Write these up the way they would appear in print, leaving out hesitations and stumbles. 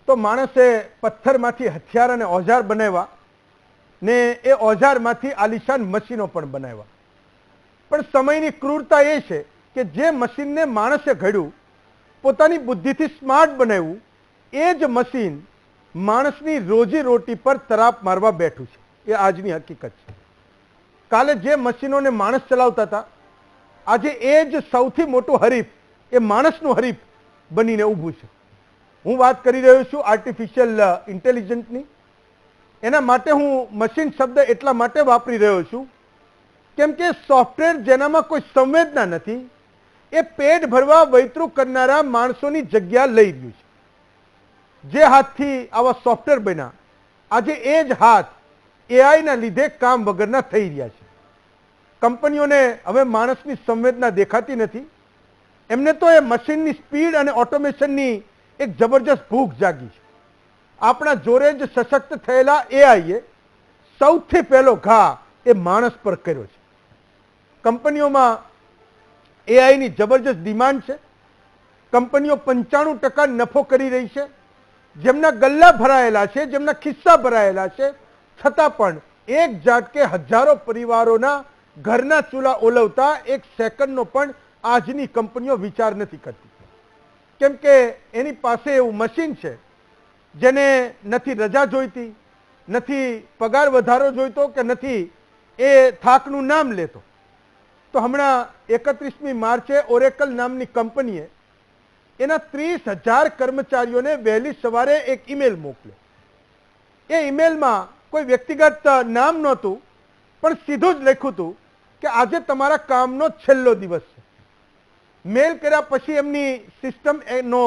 તો માણસે પથ્થરમાંથી હથિયાર અને ઓજાર બનાવ્યા ને એ ઓજારમાંથી આલિશાન મશીનો પણ બનાવ્યા. પણ સમયની ક્રૂરતા એ છે કે જે મશીનને માણસે ઘડ્યું, પોતાની બુદ્ધિથી સ્માર્ટ બનાવ્યું, એ જ મશીન માણસની રોજી રોટી પર તરાપ મારવા બેઠું છે. એ આજની હકીકત છે. કાલે જે મશીનોને માણસ ચલાવતા હતા, આજે એ જ સૌથી મોટું હરીફ, એ માણસનું હરીફ બનીને ઊભું છે. હું વાત કરી રહ્યો છું આર્ટિફિશિયલ ઇન્ટેલિજન્સની. એના માટે હું મશીન શબ્દ એટલા માટે વાપરી રહ્યો છું કેમ કે સોફ્ટવેર જેનામાં કોઈ સંવેદના નથી, એ પેટ ભરવા વૈતરું કરનારા માણસોની જગ્યા લઈ રહ્યું છે. જે હાથથી આવા સોફ્ટવેર બન્યા, આજે એ જ હાથ એઆઈના લીધે કામ વગરના થઈ રહ્યા છે. કંપનીઓને હવે માણસની સંવેદના દેખાતી નથી. એમને તો એ મશીનની સ્પીડ અને ઓટોમેશનની એક જબરજસ્ત ભૂખ જાગી છે. આપણા જોરે જ સશક્ત થયેલા એઆઈએ સૌથી પહેલો ઘા એ માણસ પર કર્યો છે. કંપનીઓમાં એઆઈની જબરજસ્ત ડિમાન્ડ છે. કંપનીઓ 95% નફો કરી રહી છે. જેમના ગલ્લા ભરાયેલા છે, જેમના ખિસ્સા ભરાયેલા છે, છતાં પણ એક ઝાટકે હજારો પરિવારોના ઘરના ચૂલા ઓલવતા એક સેકન્ડનો પણ આજની કંપનીઓ વિચાર નથી કરતી. કેમ કે એની પાસે એવું મશીન છે જેને નથી રજા જોઈતી, નથી પગાર વધારો જોઈતો, કે નથી એ થાકનું નામ લેતો. તો હમણાં 31મી માર્ચે ઓરેકલ નામની કંપનીએ એના 30,000 કર્મચારીઓને વહેલી સવારે એક ઈમેલ મોકલ્યો. એ ઈમેલમાં કોઈ વ્યક્તિગત નામ નહોતું, પણ સીધું જ લખ્યું હતું કે આજે તમારા કામનો છેલ્લો દિવસ છે. મેલ કર્યા પછી એમની સિસ્ટમ એનો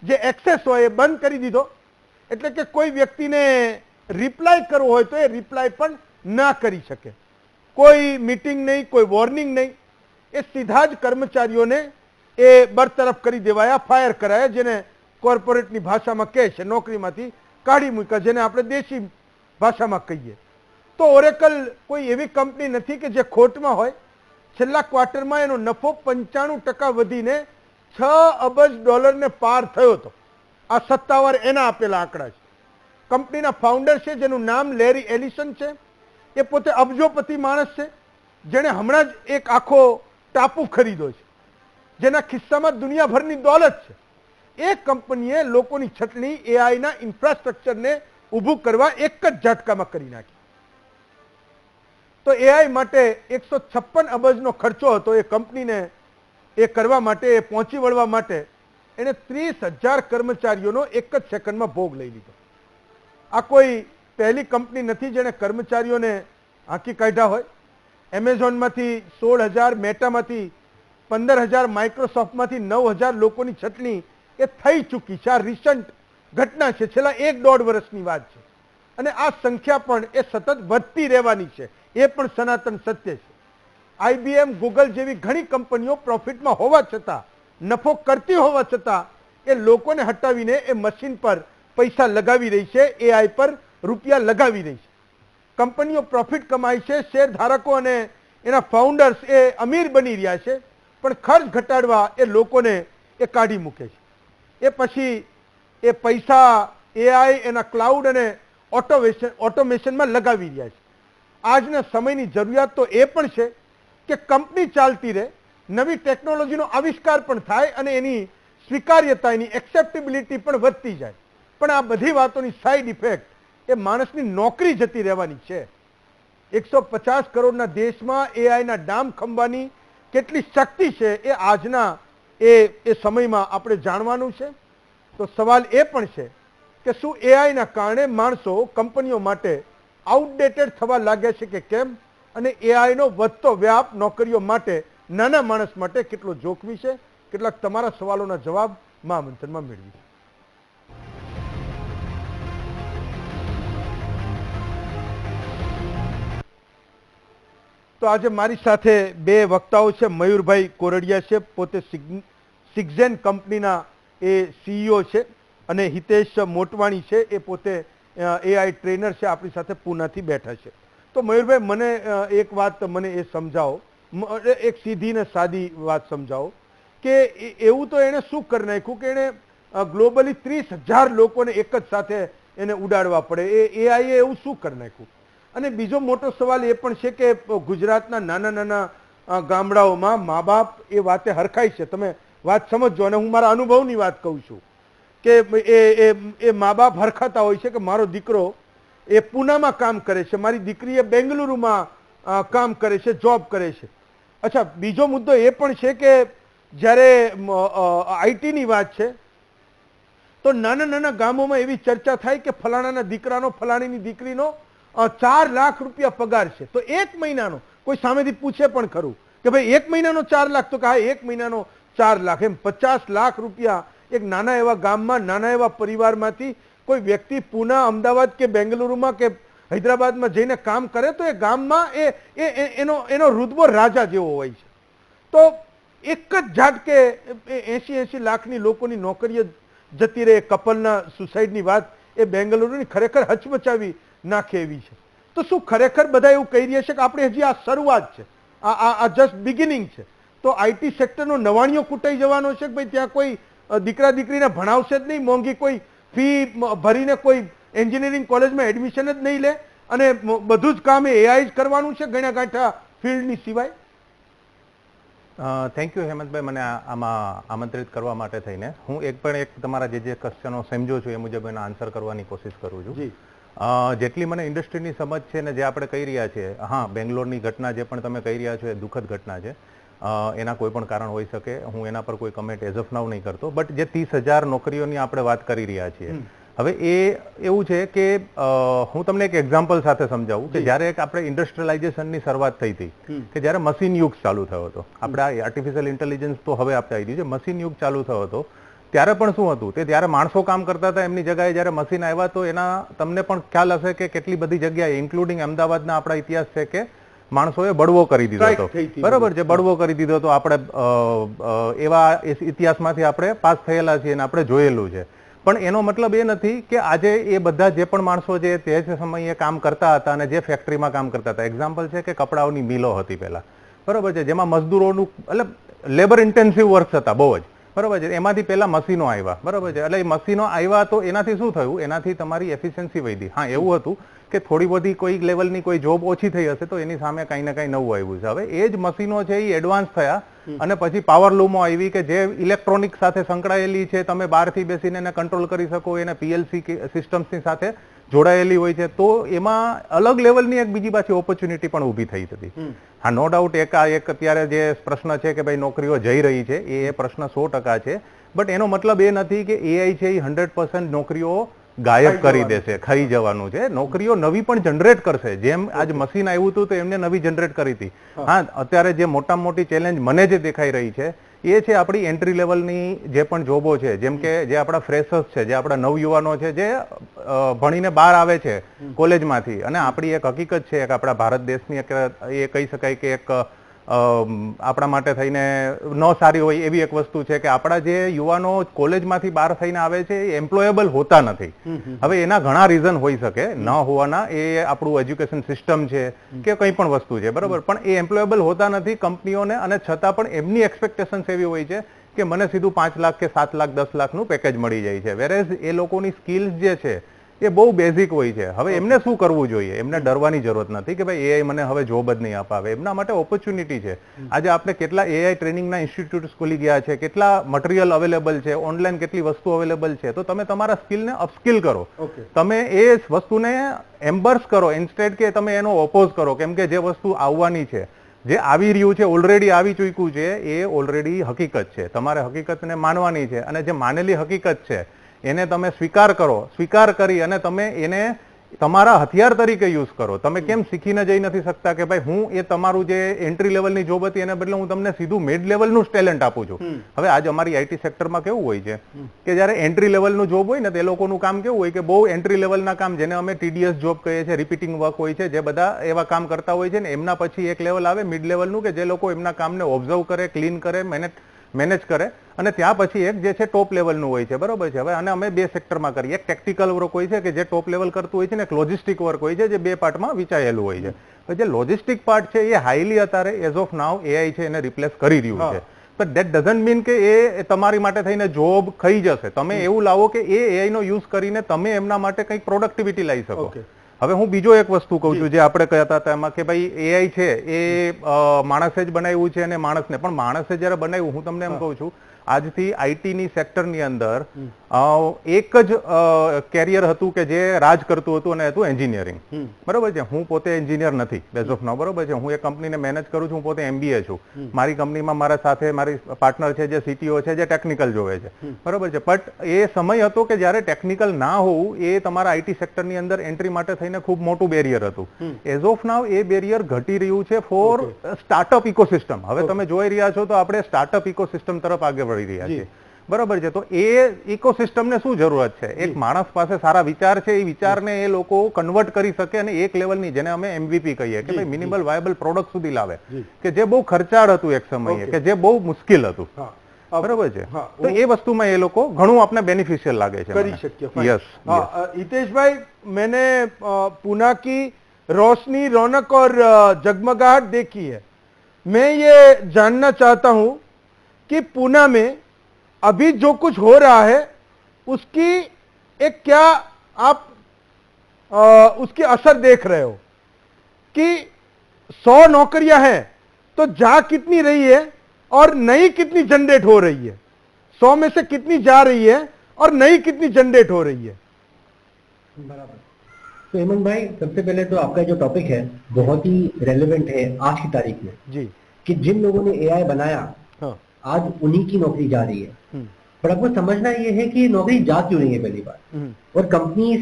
જે એક્સેસ હોય એ બંધ કરી દીધો. એટલે કે કોઈ વ્યક્તિને રિપ્લાય કરવો હોય તો એ રિપ્લાય પણ ના કરી શકે. કોઈ મીટિંગ નહીં, કોઈ વોર્નિંગ નહીં. એ સીધા જ કર્મચારીઓને એ બરતરફ કરી દેવાયા, ફાયર કરાયા, જેને કોર્પોરેટની ભાષામાં કહે છે નોકરીમાંથી કાઢી મૂક્યા, જેને આપણે દેશી ભાષામાં કહીએ. તો ઓરેકલ કોઈ એવી કંપની નથી કે જે ખોટમાં હોય. છેલ્લા ક્વાર્ટરમાં એનો નફો 95% વધીને $6 અબજ પાર થયો હતો. આ સત્તાવાર એના આપેલા આંકડા છે. કંપનીના ફાઉન્ડર છે જેનું નામ લેરી એલિસન છે. એ પોતે અબજોપતિ માણસ છે, જેણે હમણાં જ એક આખો ટાપુ ખરીદ્યો છે, જેના ખિસ્સામાં દુનિયાભરની દોલત છે. એ કંપનીએ લોકોની છટણી એઆઈના ઇન્ફ્રાસ્ટ્રક્ચરને ઊભું કરવા એક જ ઝટકામાં કરી નાખી. તો એઆઈ માટે 156 અબજનો ખર્ચો હતો. એ કંપનીને એ કરવા માટે, એ પહોંચી વળવા માટે એને 30,000 કર્મચારીઓનો એક જ સેકન્ડમાં ભોગ લઈ લીધો. આ કોઈ પહેલી કંપની નથી જેણે કર્મચારીઓને હાંકી કાઢ્યા હોય. એમેઝોનમાંથી 16,000, મેટામાંથી 15,000, માઇક્રોસોફ્ટમાંથી 9,000 લોકોની છટણી એ થઈ ચૂકી છે. આ રિસન્ટ ઘટના છે, છેલ્લા 1-1.5 વર્ષની વાત છે. અને આ સંખ્યા પણ એ સતત વધતી રહેવાની છે. એ પણ સનાતન સત્ય છે. IBM, ગૂગલ જેવી ઘણી કંપનીઓ પ્રોફિટમાં હોવા છતાં, નફો કરતી હોવા છતાં એ લોકોને હટાવીને એ મશીન પર પૈસા લગાવી રહી છે, એઆઈ પર રૂપિયા લગાવી રહી છે. કંપનીઓ પ્રોફિટ કમાય છે, શેર ધારકો અને એના ફાઉન્ડર્સ એ અમીર બની રહ્યા છે, પણ ખર્ચ ઘટાડવા એ લોકોને એ કાઢી મૂકે છે. એ પછી એ પૈસા એઆઈ, એના ક્લાઉડ અને ઓટોમેશનમાં લગાવી રહ્યા છે. આજના સમયની જરૂરિયાત તો એ પણ છે કે કંપની ચાલતી રહે, નવી ટેકનોલોજીનો આવિષ્કાર પણ થાય અને એની સ્વીકાર્યતા, એની એક્સેપ્ટેબિલિટી પણ વધતી જાય. પણ આ બધી વાતોની સાઈડ ઇફેક્ટ એ માણસની નોકરી જતી રહેવાની છે. 150 કરોડના દેશમાં એઆઈના ડામ ખંભાની કેટલી શક્તિ છે એ આજના એ સમયમાં આપણે જાણવાનું છે. તો સવાલ એ પણ છે કે શું એઆઈના કારણે માણસો કંપનીઓ માટે આઉટડેટેડ થવા લાગ્યા છે કે કેમ, અને એઆઈનો વધતો વ્યાપ નોકરીઓ માટે, નાના માણસ માટે કેટલો જોખમી છે. કેટલાક તમારા સવાલોના જવાબ મહામંથનમાં મેળવી. તો આજે મારી સાથે બે વક્તાઓ છે. મયુરભાઈ કોરડિયા છે, પોતે સિગ્ઝેન કંપનીના એ CEO છે, અને હિતેશ મોટવાણી છે, એ પોતે એઆઈ ટ્રેનર છે, આપણી સાથે પૂનાથી બેઠા છે. તો મયુરભાઈ, મને એક વાત મને એ સમજાવો, એક સીધી ને સાદી વાત સમજાવો કે એવું તો એણે શું કરી નાખ્યું કે એણે ગ્લોબલી 30,000 લોકોને એક જ સાથે એને ઉડાડવા પડે. એ એઆઈએ એવું શું કરી નાખ્યું? અને બીજો મોટો સવાલ એ પણ છે કે ગુજરાતના નાના નાના ગામડાઓમાં મા બાપ એ વાતે હરખાય છે. તમે વાત સમજો, અને હું મારા અનુભવની વાત કહું છું કે એ મા બાપ હરખાતા હોય છે કે મારો દીકરો એ પૂનામાં કામ કરે છે, મારી દીકરી એ બેંગલુરુમાં કામ કરે છે, જોબ કરે છે. અચ્છા, બીજો મુદ્દો એ પણ છે કે જ્યારે આઈટીની વાત છે તો નાના નાના ગામોમાં એવી ચર્ચા થાય કે ફલાણાના દીકરાનો ફલાણીની દીકરીનો 4 લાખ રૂપિયા પગાર છે. તો એક મહિનાનો કોઈ સામેથી પૂછે પણ ખરું કે ભાઈ 1 મહિનાનો 4 લાખ? તો કે હા, 1 મહિનાનો 4 લાખ. એમ 50 લાખ રૂપિયા એક નાના એવા ગામમાં, નાના એવા પરિવારમાંથી કોઈ વ્યક્તિ પૂના, અમદાવાદ કે બેંગલુરુમાં કે હૈદરાબાદમાં જઈને કામ કરે તો એ ગામમાં એનો રુતબો રાજા જેવો હોય છે. તો એક જ ઝાટકે 80 લાખની લોકોની નોકરીઓ જતી રહે. કપલના સુસાઇડની વાત એ બેંગલુરુની ખરેખર હચમચાવી નાખે એવી છે. તો શું ખરેખર બધા એવું કહી રહ્યા છે કે આપણે હજી આ શરૂઆત છે, આ જસ્ટ બિગિનિંગ છે? તો આઈટી સેક્ટરનો નવાણીઓ કૂટાઈ જવાનો છે કે ભાઈ ત્યાં કોઈ દીકરા દીકરીને ભણાવશે જ નહીં, મોંઘી કોઈ ફી ભરીને કોઈ એન્જિનિયરિંગ કોલેજમાં એડમિશન જ નહીં લે, અને બધું જ કામ એઆઈ જ કરવાનું છે ગણ્યા ગાંઠા ફિલ્ડની સિવાય? થેન્ક યુ હેમંતભાઈ, મને આમાં આમંત્રિત કરવા માટે થઈને. હું એક તમારા જે ક્વેશ્ચનો સમજો છું એ મુજબ એના આન્સર કરવાની કોશિશ કરું છું. જેટલી મને ઇન્ડસ્ટ્રીની સમજ છે ને જે આપણે કહી રહ્યા છીએ, હા, બેંગ્લોરની ઘટના જે પણ તમે કહી રહ્યા છો એ દુઃખદ ઘટના છે. એના કોઈ પણ કારણ હોઈ શકે, હું એના પર કોઈ કમેન્ટ એઝ ઓફ નાઉ નહીં કરતો. બટ જે 30,000 નોકરીઓની આપણે વાત કરી રહ્યા છીએ, હવે એ એવું છે કે હું તમને એક એક્ઝામ્પલ સાથે સમજાવું કે જ્યારે આપણે ઇન્ડસ્ટ્રીયલાઇઝેશનની શરૂઆત થઈ હતી, કે જ્યારે મશીન યુગ ચાલુ થયો હતો, આપણે આર્ટિફિશિયલ ઇન્ટેલિજન્સ તો હવે આપણે આવી ગયું છે, મશીન યુગ ચાલુ થયો હતો, ત્યારે પણ શું હતું, તે ત્યારે માણસો કામ કરતા હતા, એમની જગ્યાએ જ્યારે મશીન આવ્યા તો એના તમને પણ ખ્યાલ હશે કે કેટલી બધી જગ્યાએ, ઇન્ક્લુડિંગ અમદાવાદના આપણા ઇતિહાસ છે કે માણસોએ બળવો કરી દીધો હતો. બરાબર છે, બળવો કરી દીધો હતો. આપણે એવા ઇતિહાસમાંથી આપણે પાસ થયેલા છીએ અને આપણે જોયેલું છે. પણ એનો મતલબ એ નથી કે આજે એ બધા જે પણ માણસો જે તે સમયે કામ કરતા હતા અને જે ફેક્ટરીમાં કામ કરતા હતા, એક્ઝામ્પલ છે કે કપડાઓની મિલો હતી પહેલા, બરાબર છે, જેમાં મજદૂરોનું એટલે લેબર ઇન્ટેન્સિવ વર્ક્સ હતા બહુ જ, બરાબર છે. એમાંથી પહેલા મશીનો આવ્યા, બરાબર છે. એટલે એ મશીનો આવ્યા તો એનાથી શું થયું, એનાથી તમારી એફિશિયન્સી વધી. હા, એવું હતું કે થોડી બધી કોઈ લેવલની કોઈ જોબ ઓછી થઈ હશે તો એની સામે કંઈ ને કંઈ નવું આવ્યું છે. હવે એ જ મશીનો છે એ એડવાન્સ થયા અને પછી પાવર લૂમો આવી કે જે ઇલેક્ટ્રોનિક સાથે સંકળાયેલી છે, તમે બહારથી બેસીને એને કંટ્રોલ કરી શકો, એને પીએલસી સિસ્ટમ્સની સાથે જોડાયેલી હોય છે. તો એમાં અલગ લેવલની એક બીજી પાછી ઓપોર્ચ્યુનિટી પણ ઊભી થઈ હતી. હા, નો ડાઉટ એક અત્યારે જે પ્રશ્ન છે કે ભાઈ નોકરીઓ જઈ રહી છે એ પ્રશ્ન 100% છે. બટ એનો મતલબ એ નથી કે એઆઈ છે એ 100% નોકરીઓ ગાયબ કરી દેશે, ખાઈ જવાનું છે. નોકરીઓ નવી પણ જનરેટ કરશે. જેમ આજ મશીન આવ્યું હતું તો એમને નવી જનરેટ કરી હતી. હા, અત્યારે જે મોટામાં મોટી ચેલેન્જ મને જે દેખાઈ રહી છે એ છે આપણી એન્ટ્રી લેવલની જે પણ જોબો છે, જેમ કે જે આપણા ફ્રેશર્સ છે, જે આપણા નવયુવાનો છે, જે ભણીને બહાર આવે છે કોલેજમાંથી. અને આપણી એક હકીકત છે કે આપણા ભારત દેશની એક એ કહી શકાય કે એક આપણા માટે થઈને ન સારી હોય એવી એક વસ્તુ છે કે આપણા જે યુવાનો કોલેજમાંથી બહાર થઈને આવે છે એ એમ્પ્લોયેબલ હોતા નથી. હવે એના ઘણા રીઝન હોઈ શકે ન હોવાના, એ આપણું એજ્યુકેશન સિસ્ટમ છે કે કંઈ પણ વસ્તુ છે, બરાબર. પણ એ એમ્પ્લોયેબલ હોતા નથી કંપનીઓને, અને છતાં પણ એમની એક્સપેક્ટેશન્સ એવી હોય છે કે મને સીધું 5 લાખ કે 7 લાખ 10 લાખનું પેકેજ મળી જાય છે. વેરેઝ એ લોકોની સ્કિલ્સ જે છે એ બહુ બેઝિક હોય છે. હવે એમને શું કરવું જોઈએ? એમને ડરવાની જરૂરત નથી કે ભાઈ એઆઈ મને હવે જોબ જ નહીં અપાવે. એમના માટે ઓપોર્ચ્યુનિટી છે. આજે આપણે કેટલા એઆઈ ટ્રેનિંગના ઇન્સ્ટિટ્યૂટ્સ ખુલી ગયા છે, કેટલા મટીરિયલ અવેલેબલ છે, ઓનલાઈન કેટલી વસ્તુ અવેલેબલ છે. તો તમે તમારા સ્કિલને અપસ્કિલ કરો, તમે એ વસ્તુને એમ્બર્સ કરો ઇન્સ્ટેડ કે તમે એનો ઓપોઝ કરો. કેમ કે જે વસ્તુ આવવાની છે, જે આવી રહ્યું છે, ઓલરેડી આવી ચૂક્યું છે, એ ઓલરેડી હકીકત છે. તમારે હકીકતને માનવાની છે, અને જે માનેલી હકીકત છે એને તમે સ્વીકાર કરો. સ્વીકાર કરી અને તમે એને તમારા હથિયાર તરીકે યુઝ કરો. તમે કેમ શીખીને જઈ નથી શકતા કે ભાઈ હું એ તમારું જે એન્ટ્રી લેવલની જોબ હતી એને બદલે હું તમને સીધું મિડ લેવલનું ટેલેન્ટ આપું છું. હવે આજ અમારી આઈટી સેક્ટરમાં કેવું હોય છે કે જ્યારે એન્ટ્રી લેવલનું જોબ હોય ને તે લોકોનું કામ કેવું હોય કે બહુ એન્ટ્રી લેવલના કામ, જેને અમે ટીડીએસ જોબ કહીએ છીએ, રિપીટિંગ વર્ક હોય છે, જે બધા એવા કામ કરતા હોય છે ને એમના પછી એક લેવલ આવે મિડ લેવલનું કે જે લોકો એમના કામને ઓબ્ઝર્વ કરે, ક્લીન કરે, મેનેજ કરે, અને ત્યાં પછી એક જે છે ટોપ લેવલનું હોય છે, બરોબર છે. હવે અને અમે બે સેક્ટરમાં કરીએ. એક ટેક્ટિકલ વર્ક હોય છે કે જે ટોપ લેવલ કરતું હોય છે, ને એક લોજિસ્ટિક વર્ક હોય છે જે બે પાર્ટમાં વિચાયેલું હોય છે. જે લોજિસ્ટિક પાર્ટ છે એ હાઈલી અત્યારે એઝ ઓફ નાવ એઆઈ છે એને રિપ્લેસ કરી રહ્યું છે. પણ ધેટ ડઝન્ટ મીન કે એ તમારી માટે થઈને જોબ ખાઈ જશે. તમે એવું લાવો કે એ એઆઈ નો યુઝ કરીને તમે એમના માટે કંઈક પ્રોડક્ટિવિટી લાવી શકો. હવે હું બીજો એક વસ્તુ કહું છું, જે આપણે કહેતા હતા એમાં કે ભાઈ એઆઈ છે એ માણસે જ બનાવ્યું છે અને માણસને પણ માણસે જયારે બનાવ્યું, હું તમને એમ કહું છું આજથી આઈટીની સેક્ટરની અંદર એક જ કેરિયર હતું કે જે રાજ કરતું હતું અને હતું એન્જિનિયરિંગ. બરોબર છે. હું પોતે એન્જિનિયર નથી બેઝ ઓફ નાઉ. બરોબર છે. હું એક કંપનીને મેનેજ કરું છું. હું પોતે એમબીએ છું. મારી કંપનીમાં મારા સાથે મારી પાર્ટનર છે જે સીટીઓ છે, જે ટેકનિકલ જોવે છે. બરોબર છે. બટ એ સમય હતો કે જયારે ટેકનિકલ ના હોવું એ તમારા આઈટી સેક્ટરની અંદર એન્ટ્રી માટે થઈને ખૂબ મોટું બેરિયર હતું. એઝ ઓફ નાઉ એ બેરિયર ઘટી રહ્યું છે ફોર સ્ટાર્ટઅપ ઇકોસિસ્ટમ. હવે તમે જોઈ રહ્યા છો તો આપણે સ્ટાર્ટઅપ ઇકોસિસ્ટમ તરફ આગળ વધી રહ્યા છીએ. બરાબર છે. તો એ ઇકોસિસ્ટમને શું જરૂરત છે? એક માણસ પાસે સારા વિચાર છે, એ વિચારને એ લોકો કન્વર્ટ કરી શકે અને એક લેવલની, જેને અમે એમવીપી કહીએ કે ભાઈ મિનિમલ વાયેબલ પ્રોડક્ટ સુધી લાવે, કે જે બહુ ખર્ચાળ હતું એક સમયે, કે જે બહુ મુશ્કેલ હતું. બરાબર છે. તો એ વસ્તુમાં એ લોકો ઘણું આપને બેનિફિશિयल લાગે છે. કરી શકીએ. યસ. हितेश मैंने पूना की रोशनी, रौनक और जगमगाहट देखी है. मैं ये जानना चाहता हूं कि पूना में अभी जो कुछ हो रहा है उसकी एक क्या आप उसकी असर देख रहे हो कि 100 नौकरियां हैं तो जा कितनी रही है और नई कितनी जनरेट हो रही है? 100 में से कितनी जा रही है और नई कितनी जनरेट हो रही है? बराबर. तो हेमंत भाई, सबसे पहले तो आपका जो टॉपिक है बहुत ही रेलेवेंट है आज की तारीख में जी, कि जिन लोगों ने एआई बनाया आज उन्हीं की नौकरी जा रही है. पर आपको समझना ये है कि नौकरी जा क्यों रही है पहली बार, और कंपनीज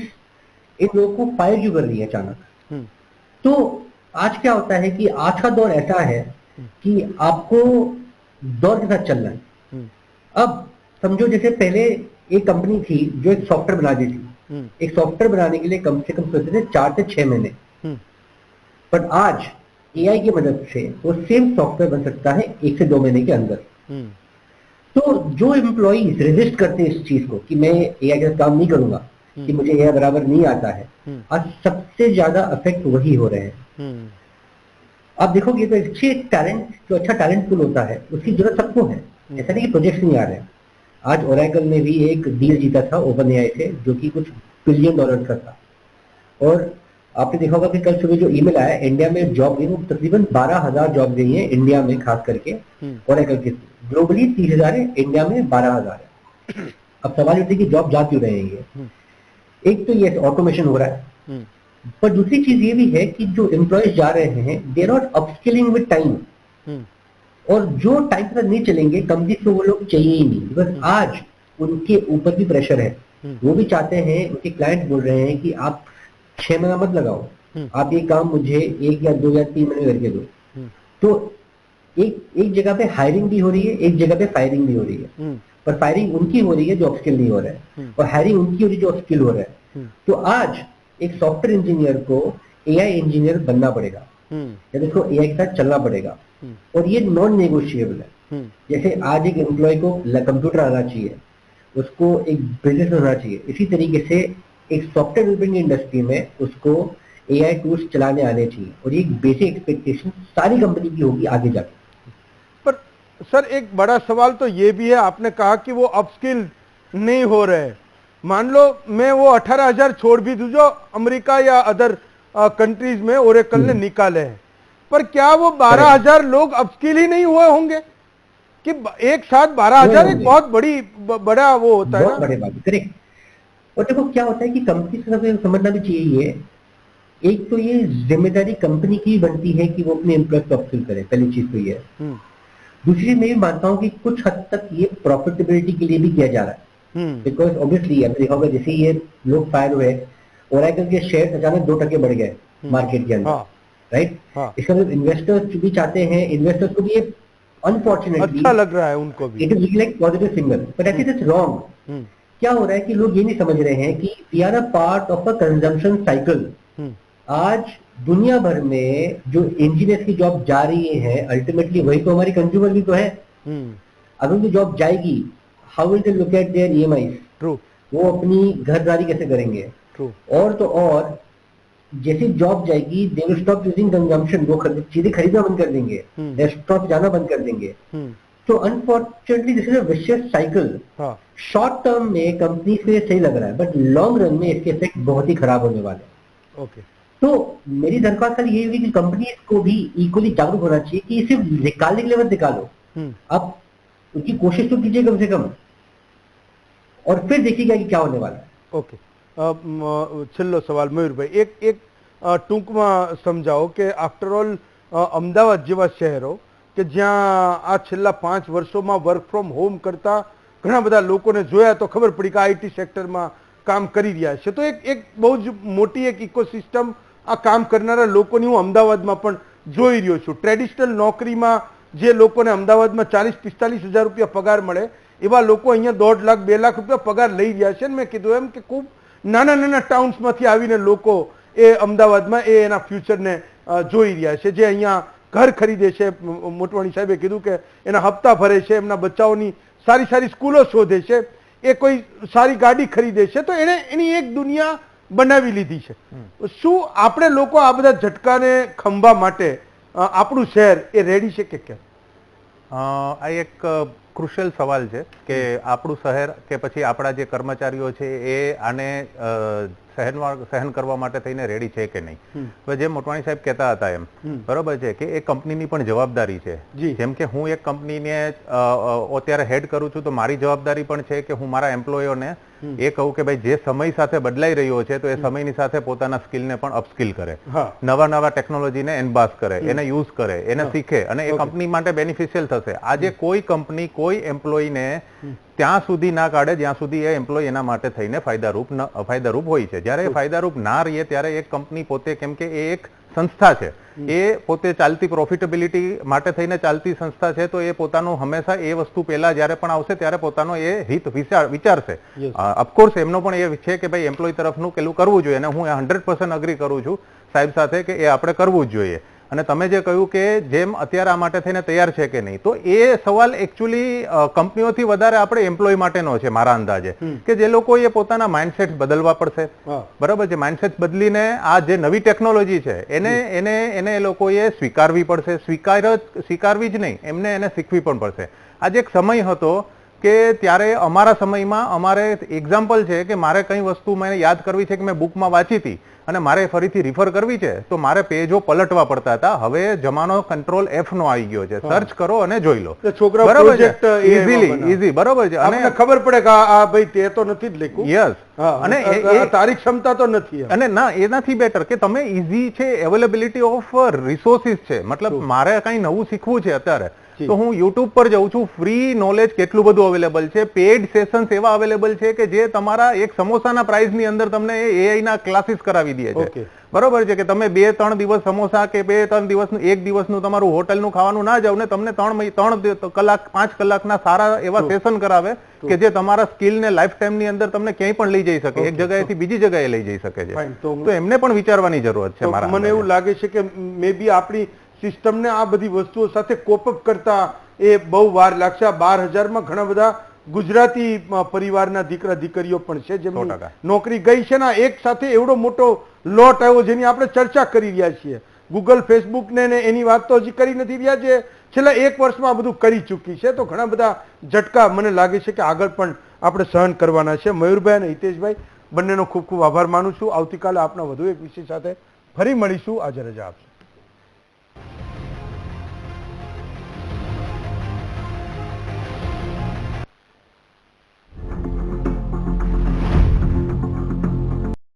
इन लोगों को फायर क्यों कर रही है अचानक. तो आज क्या होता है कि आज का दौर ऐसा है कि आपको दौर के साथ चलना है. अब समझो जैसे पहले एक कंपनी थी जो एक सॉफ्टवेयर बनाती थी. एक सॉफ्टवेयर बनाने के लिए कम से कम सोचते थे 4 से 6 महीने. पर आज एआई की मदद से वो सेम सॉफ्टवेयर बन सकता है 1 से 2 महीने के अंदर. तो जो एम्प्लॉइज रेजिस्ट करते हैं इस चीज को कि मैं एआई के साथ काम नहीं करूंगा, कि मुझे एआई बराबर नहीं आता है, आज सबसे ज्यादा अफेक्ट वही हो रहे हैं. आप देखोगे तो अच्छे टैलेंट, जो अच्छा टैलेंट पूल होता है उसकी जरूरत सबको है. ऐसा नहीं कि प्रोजेक्ट्स नहीं आ रहे हैं. आज ओरेकल ने भी एक डील जीता था ओपन एआई से जो कि कुछ $1 बिलियन का था. और आपने देखा होगा कि कल सुबह जो ईमेल आया इंडिया में जॉब गई, वो तकरीबन 12,000 जॉब गई है इंडिया में, खास करके ओरेकल की. ग्लोबली 30,000 है, इंडिया में 12,000 है. अब सवाल उठते कि जॉब जा क्यों रहे हैं ये. एक तो ये ऑटोमेशन हो रहा है, पर दूसरी चीज ये भी है कि जो एम्प्लॉयज जा रहे हैं they are not upskilling with time. और जो टाइम पर नहीं चलेंगे कंपनी को वो लोग चाहिए ही नहीं. बिकॉज आज उनके ऊपर भी प्रेशर है. वो भी चाहते हैं, उनके क्लाइंट बोल रहे हैं कि आप 6 महीना मत लगाओ, आप ये काम मुझे 1 या 2 या 3 महीने करके दो. तो एक जगह पे हायरिंग भी हो रही है, एक जगह पे फायरिंग भी हो रही है. पर फायरिंग उनकी हो रही है जो अपस्किल नहीं हो रहा है, और हायरिंग उनकी हो रही है जो अपस्किल हो रहा है. तो आज एक सॉफ्टवेयर इंजीनियर को एआई इंजीनियर बनना पड़ेगा, या इसको एआई के साथ चलना पड़ेगा. और ये नॉन नेगोशिएबल है. जैसे आज एक एम्प्लॉय को कंप्यूटर आना चाहिए, उसको एक बिजनेस होना चाहिए, इसी तरीके से एक सॉफ्टवेयर डेवलपमेंट इंडस्ट्री में उसको एआई टूल्स चलाने आने चाहिए. और ये बेसिक एक्सपेक्टेशन सारी कंपनी की होगी आगे जाके. पर सर एक बड़ा सवाल तो ये भी है, आपने कहा कि वो अपस्किल नहीं हो रहे हैं. मान लो मैं वो 18,000 छोड़ भी दूं जो अमेरिका या अदर कंट्रीज में ओरेकल ने निकाले हैं, पर क्या वो 12,000 लोग अपस्किल ही नहीं हुए होंगे कि एक साथ 12,000 एक बहुत बड़ा वो होता है. बहुत बड़े बात, करेक्ट. और देखो क्या होता है कि कंपनी से समझना भी चाहिए ये, एक तो ये जिम्मेदारी कंपनी की बनती है कि वो अपने एम्प्लॉय को अपस्किल करे. पहली चीज तो ये है. दूसरी मैं भी मानता हूँ कि कुछ हद तक ये प्रॉफिटेबिलिटी के लिए भी किया जा रहा है. बिकॉज ऑब्वियसली अब देखा होगा जैसे ये लोग फायर हुए, ओरेकल के शेयर अचानक 2% बढ़ गए मार्केट के अंदर. राइट. इसका मतलब इन्वेस्टर्स भी चाहते हैं, इन्वेस्टर्स को भी ये अनफॉर्चुनेटली अच्छा लग रहा है उनको भी. It is looking like positive signal, but I think it's wrong. क्या हो रहा है कि लोग ये नहीं समझ रहे हैं कि we are a part of a consumption cycle. आज दुनिया भर में जो इंजीनियर्स की जॉब जा रही है अल्टीमेटली वही तो हमारी कंज्यूमर भी तो है. अगर उनकी जॉब जाएगी, how will they look at there EMIs. True. वो अपनी घरदारी कैसे करेंगे. ट्रू. और तो और जैसे जॉब जाएगी they will stop using consumption. वो चीजें खरीदना बंद कर देंगे, रेस्टोरेंट जाना बंद कर देंगे. तो unfortunately this is a vicious cycle. हाँ शॉर्ट टर्म में कंपनी को ये सही लग रहा है, बट लॉन्ग रन में इसके इफेक्ट बहुत ही खराब होने वाले हैं। ओके तो मेरी दरख्वास्त सर ये होगी कि कंपनीज को भी इक्वली जागरूक होना चाहिए कि सिर्फ निकालने के लिए मत निकालो, आप उसकी कोशिश तो कीजिए कम से कम, और फिर देखिएगा कि क्या होने वाला है। ओके છેલ્લો સવાલ મયુરભાઈ, એક ટૂંકમાં સમજાવો કે આફ્ટર ઓલ અમદાવાદ જેવા શહેરો કે જ્યાં આ છેલ્લા 5 વર્ષોમાં વર્ક ફ્રોમ હોમ કરતા ઘણા બધા લોકોને જોયા તો ખબર પડી કે આઈટી સેક્ટરમાં કામ કરી રહ્યા છે, તો એક બહુ જ મોટી એક ઇકોસિસ્ટમ આ કામ કરનારા લોકોની હું અમદાવાદમાં પણ જોઈ રહ્યો છું. ટ્રેડિશનલ નોકરીમાં જે લોકોને અમદાવાદમાં 40-45 હજાર રૂપિયા પગાર મળે એવા લોકો અહીંયા 1.5 લાખ 2 લાખ રૂપિયા પગાર લઈ રહ્યા છે. મેં કીધું એમ કે ખૂબ નાના નાના ટાઉન્સમાંથી આવીને લોકો એ અમદાવાદમાં એ એના ફ્યુચરને જોઈ રહ્યા છે, જે અહીંયા ઘર ખરીદે છે. મોટવાણી સાહેબે કીધું કે એના હપ્તા ભરે છે, એમના બચ્ચાઓની સારી સારી સ્કૂલો શોધે છે, એ કોઈ સારી ગાડી ખરીદે છે, તો એણે એની એક દુનિયા બનાવી લીધી છે. શું આપણે લોકો આ બધા ઝટકાને ખંભા માટે આપણું શહેર એ રેડી છે કે કેમ? આ એક ક્રુશિયલ સવાલ છે કે આપણું શહેર કે પછી આપણા જે કર્મચારીઓ છે એ આને સહન કરવા માટે થઈને રેડી છે કે નહીં. હવે જેમ મોટવાણી સાહેબ કહેતા હતા એમ બરોબર છે કે એ કંપનીની પણ જવાબદારી છે. જેમ કે હું એક કંપનીને અત્યારે હેડ કરું છું તો મારી જવાબદારી પણ છે કે હું મારા એમ્પ્લોયરોને એ કહું કે ભાઈ જે સમય સાથે બદલાઈ રહ્યો છે તો એ સમયની સાથે પોતાના સ્કિલને પણ અપસ્કિલ કરે, નવા નવા ટેકનોલોજીને એનબાસ કરે, એને યુઝ કરે, એને શીખે અને એ કંપની માટે બેનિફિશિયલ થશે. આજે કોઈ કંપની કોઈ એમ્પ્લોયને ત્યાં સુધી ના કાઢે જ્યાં સુધી એ એમ્પ્લોય એના માટે થઈને ફાયદારૂપ હોય છે. જ્યારે એ ફાયદારૂપ ના રહીએ ત્યારે એક કંપની પોતે, કેમ કે એ એક સંસ્થા છે, એ પોતે ચાલતી પ્રોફિટેબિલિટી માટે થઈને ચાલતી સંસ્થા છે, તો એ પોતાનું હંમેશા એ વસ્તુ પહેલા જ્યારે પણ આવશે ત્યારે પોતાનો એ હિત વિચારશે. ઓફકોર્સ એમનો પણ એ છે કે ભાઈ એમ્પ્લોય તરફનું પેલું કરવું જોઈએ, અને હું 100% અગ્રી કરું છું સાહેબ સાથે કે એ આપણે કરવું જ જોઈએ. અને તમે જે કહ્યું કે જેમ અત્યારે આ માટે થઈને તૈયાર છે કે નહીં, તો એ સવાલ એકચ્યુઅલી કંપનીઓથી વધારે આપણે એમ્પ્લોય માટેનો છે મારા અંદાજે, કે જે લોકોએ પોતાના માઇન્ડસેટ બદલવા પડશે. બરાબર છે, માઇન્ડસેટ બદલીને આ જે નવી ટેકનોલોજી છે એને એ લોકોએ સ્વીકારવી પડશે. સ્વીકારવી જ નહીં, એમને એને શીખવી પણ પડશે. આજે એક સમય હતો કે ત્યારે અમારા સમયમાં અમારે એક્ઝામ્પલ છે કે મારે કઈ વસ્તુ મને યાદ કરવી છે કે મેં બુકમાં વાંચી હતી અને મારે ફરીથી રિફર કરવી છે તો મારે પેજો પલટવા પડતા હતા. હવે જમાનો કંટ્રોલ F નો આવી ગયો છે, સર્ચ કરો અને જોઈ લો. ઈઝી બરોબર છે, અને ખબર પડે કે આ ભાઈ તે તો નથી જ લખ્યું. યસ, અને તારી ક્ષમતા તો નથી. અને ના, એનાથી બેટર કે તમે ઈઝી છે, અવેલેબિલિટી ઓફ રિસોર્સિસ છે. મતલબ મારે કઈ નવું શીખવું છે અત્યારે તો હું યુટ્યુબ પર જઉં છું, ફ્રી નોલેજ કેટલું બધું અવેલેબલ છે. પેડ સેશન્સ એવા અવેલેબલ છે કે જે તમારા એક સમોસાના પ્રાઇસ ની અંદર તમને AI ના ક્લાસીસ કરાવી દે છે. બરોબર છે કે તમે 2-3 દિવસ સમોસા કે 2-3 દિવસનું એક દિવસનું તમારું હોટલનું ખાવાનું ના જાવ ને તમને 3 કલાક 5 કલાકના સારા એવા સેશન કરાવે કે જે તમારા સ્કિલને લાઈફ ટાઈમ ની અંદર તમને ક્યાંય પણ લઈ જઈ શકે, એક જગ્યાએથી બીજી જગ્યાએ લઈ જઈ શકે છે. તો એમને પણ વિચારવાની જરૂરત છે. મને એવું લાગે છે કે મે બી આપણી સિસ્ટમને આ બધી વસ્તુઓ સાથે કોપઅપ કરતા એ બહુ વાર લાગશે. આ 12,000માં ઘણા બધા ગુજરાતી પરિવારના દીકરા દીકરીઓ પણ છે જેમની નોકરી ગઈ છે ને એક સાથે એવડો મોટો લોટ આવ્યો જેની આપણે ચર્ચા કરી રહ્યા છીએ. ગૂગલ, ફેસબુક ને એની વાત તો હજી કરી નથી રહ્યા, જે છેલ્લા 1 વર્ષમાં બધું કરી ચૂકી છે. તો ઘણા બધા ઝટકા મને લાગે છે કે આગળ પણ આપણે સહન કરવાના છે. મયુરભાઈ અને હિતેશભાઈ બંનેનો ખૂબ ખૂબ આભાર માનું છું. આવતીકાલે આપના વધુ એક વિષય સાથે ફરી મળીશું. આજે રજા આપશો.